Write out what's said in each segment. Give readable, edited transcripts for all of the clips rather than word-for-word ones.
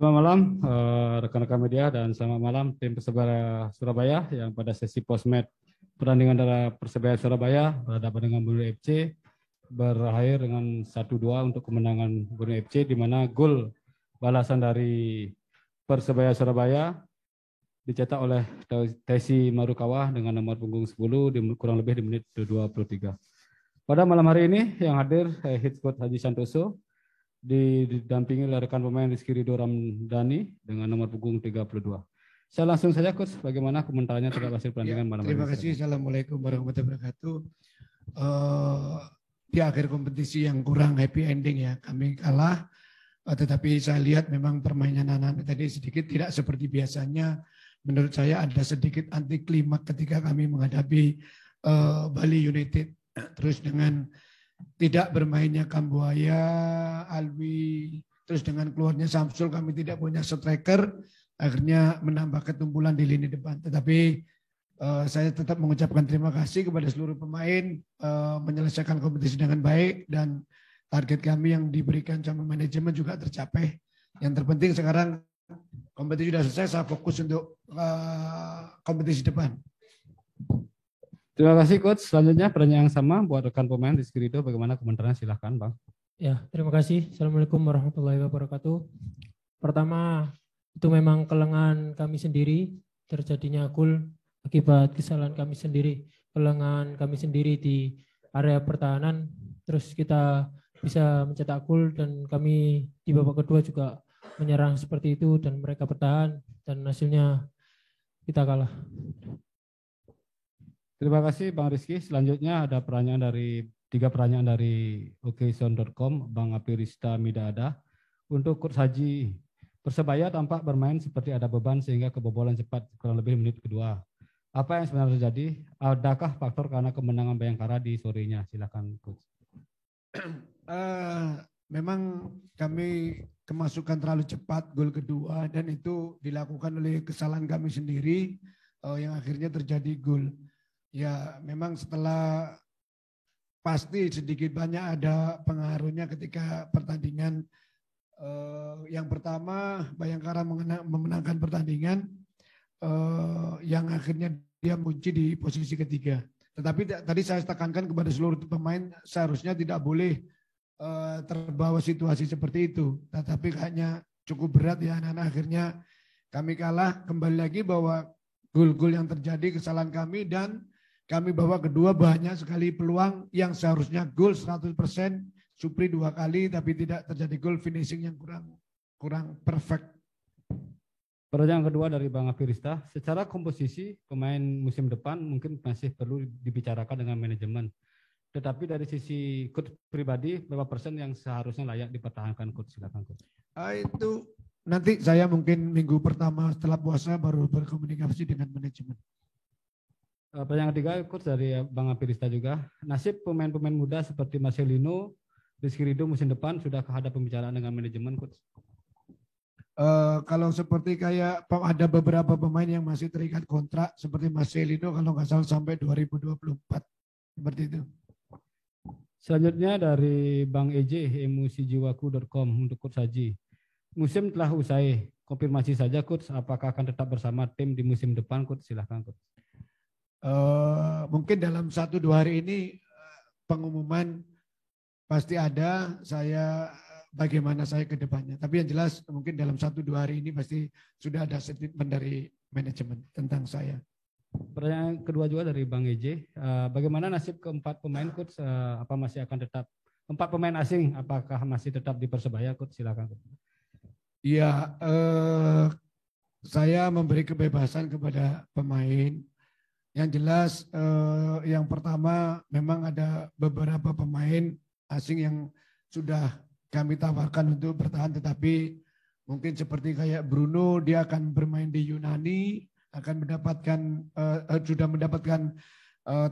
Selamat malam rekan-rekan media dan selamat malam tim Persebaya Surabaya yang pada sesi postmatch pertandingan antara Persebaya Surabaya berhadapan dengan Borneo FC berakhir dengan 1-2 untuk kemenangan Borneo FC, di mana gol balasan dari Persebaya Surabaya dicetak oleh Tesi Marukawa dengan nomor punggung 10 kurang lebih di menit 23. Pada malam hari ini yang hadir head coach Haji Santoso didampingi oleh rekan pemain Rizky Ridho Ramdhani dengan nomor punggung 32. Saya langsung saja coach, bagaimana komentarnya terhadap hasil pertandingan malam hari ini? Terima kasih. Assalamualaikum warahmatullahi wabarakatuh. Di akhir kompetisi yang kurang happy ending ya, kami kalah. Tetapi saya lihat memang permainan anak-anak tadi sedikit tidak seperti biasanya. Menurut saya ada sedikit anti klimak ketika kami menghadapi Bali United. Terus dengan tidak bermainnya Kambuaya, Alwi, terus dengan keluarnya Samsul, kami tidak punya striker, akhirnya menambah ketumpulan di lini depan. Tetapi saya tetap mengucapkan terima kasih kepada seluruh pemain menyelesaikan kompetisi dengan baik, dan target kami yang diberikan sama manajemen juga tercapai. Yang terpenting sekarang kompetisi sudah selesai, saya fokus untuk kompetisi depan. Terima kasih coach. Selanjutnya pertanyaan yang sama buat rekan pemain Rizky Ridho, bagaimana komentarnya, silahkan Bang. Ya, terima kasih. Assalamualaikum warahmatullahi wabarakatuh. Pertama, itu memang kelengahan kami sendiri, terjadinya gol akibat kesalahan kami sendiri, kelengahan kami sendiri di area pertahanan, terus kita bisa mencetak gol dan kami di babak kedua juga menyerang seperti itu dan mereka bertahan dan hasilnya kita kalah. Terima kasih Bang Rizky. Selanjutnya ada tiga pertanyaan dari okson.com, Bang Apirista Midada. Untuk Coach Haji, Persebaya tampak bermain seperti ada beban sehingga kebobolan cepat kurang lebih menit kedua. Apa yang sebenarnya terjadi? Adakah faktor karena kemenangan Bayangkara di sorenya? Silakan Coach. Memang kami kemasukan terlalu cepat gol kedua, dan itu dilakukan oleh kesalahan kami sendiri yang akhirnya terjadi gol. Ya memang setelah pasti sedikit banyak ada pengaruhnya ketika pertandingan yang pertama Bayangkara memenangkan pertandingan yang akhirnya dia mengunci di posisi ketiga. Tetapi tadi saya tekankan kepada seluruh pemain seharusnya tidak boleh terbawa situasi seperti itu. Tetapi kayaknya cukup berat ya anak-anak, akhirnya kami kalah. Kembali lagi bahwa gol-gol yang terjadi kesalahan kami, dan kami babak kedua banyak sekali peluang yang seharusnya gol 100%, Supri 2 kali tapi tidak terjadi gol, finishing yang kurang perfect. Pertanyaan kedua dari Bang Afirista, secara komposisi pemain musim depan mungkin masih perlu dibicarakan dengan manajemen. Tetapi dari sisi coach pribadi, berapa persen yang seharusnya layak dipertahankan coach? Silakan coach. Itu nanti saya mungkin minggu pertama setelah puasa baru berkomunikasi dengan manajemen. Pertanyaan ketiga coach dari Bang Apirista juga, nasib pemain-pemain muda seperti Marcelino, Rizky Ridho musim depan sudahkah ada pembicaraan dengan manajemen coach? Kalau seperti kayak ada beberapa pemain yang masih terikat kontrak seperti Marcelino kalau nggak salah sampai 2024 seperti itu. Selanjutnya dari Bang EJ, emosijiwaku.com untuk Coach Haji. Musim telah usai, konfirmasi saja Coach, apakah akan tetap bersama tim di musim depan Coach? Silahkan Coach. Mungkin dalam 1-2 hari ini pengumuman pasti ada, bagaimana saya ke depannya. Tapi yang jelas mungkin dalam 1-2 hari ini pasti sudah ada statement dari manajemen tentang saya. Pertanyaan kedua juga dari Bang EJ, bagaimana nasib keempat pemain Coach? Apa masih akan tetap 4 pemain asing? Apakah masih tetap di Persebaya Coach? Silakan Coach. Iya, saya memberi kebebasan kepada pemain. Yang jelas yang pertama memang ada beberapa pemain asing yang sudah kami tawarkan untuk bertahan, tetapi mungkin seperti kayak Bruno, dia akan bermain di Yunani, akan mendapatkan sudah mendapatkan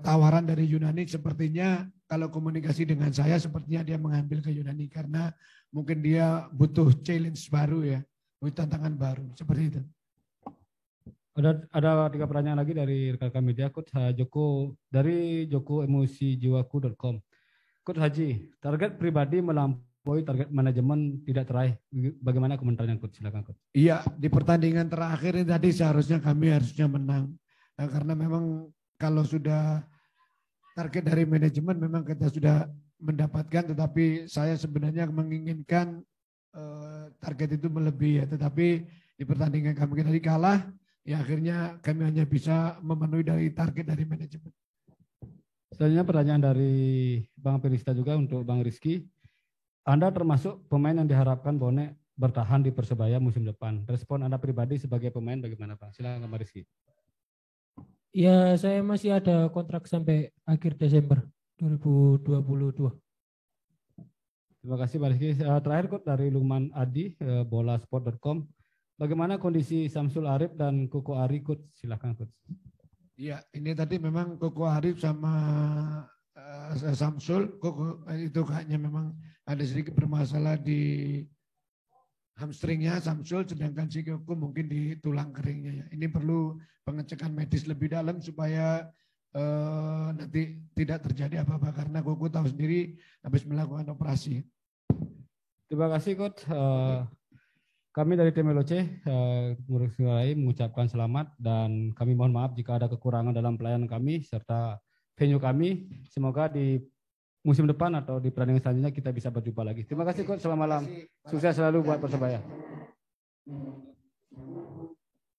tawaran dari Yunani. Sepertinya kalau komunikasi dengan saya sepertinya dia mengambil ke Yunani karena mungkin dia butuh challenge baru ya, butuh tantangan baru seperti itu. Ada 3 pertanyaan lagi dari rekan media Coach Joko dari Joko emosijiwaku.com. Coach Haji, target pribadi poin target manajemen tidak teraih. Bagaimana komentarnya Coach? Silakan Coach. Iya, di pertandingan terakhir ini tadi seharusnya kami harusnya menang. Nah, karena memang kalau sudah target dari manajemen memang kita sudah mendapatkan, tetapi saya sebenarnya menginginkan target itu melebihi ya. Tetapi di pertandingan kami tadi kalah, ya akhirnya kami hanya bisa memenuhi dari target dari manajemen. Selanjutnya pertanyaan dari Bang Perista juga untuk Bang Rizky. Anda termasuk pemain yang diharapkan Bonek bertahan di Persebaya musim depan. Respon Anda pribadi sebagai pemain bagaimana Bang? Silakan Bang Rizky. Ya, saya masih ada kontrak sampai akhir Desember 2022. Terima kasih Pak Rizky. Terakhir Coach dari Lukman Adi, bolasport.com. Bagaimana kondisi Samsul Arif dan Koko Ari Coach? Silakan Coach. Iya, ini tadi memang Koko Arif sama Samsul, Koko itu kayaknya memang ada sedikit bermasalah di hamstringnya Samsul, sedangkan si Koko mungkin di tulang keringnya. Ya. Ini perlu pengecekan medis lebih dalam supaya nanti tidak terjadi apa-apa karena Koko tahu sendiri habis melakukan operasi. Terima kasih Coach. Kami dari tim LOC mengucapkan selamat dan kami mohon maaf jika ada kekurangan dalam pelayanan kami serta venue kami. Semoga di musim depan atau di pertandingan selanjutnya kita bisa berjumpa lagi. Terima kasih Coach, selamat malam. Sukses selalu buat Persebaya.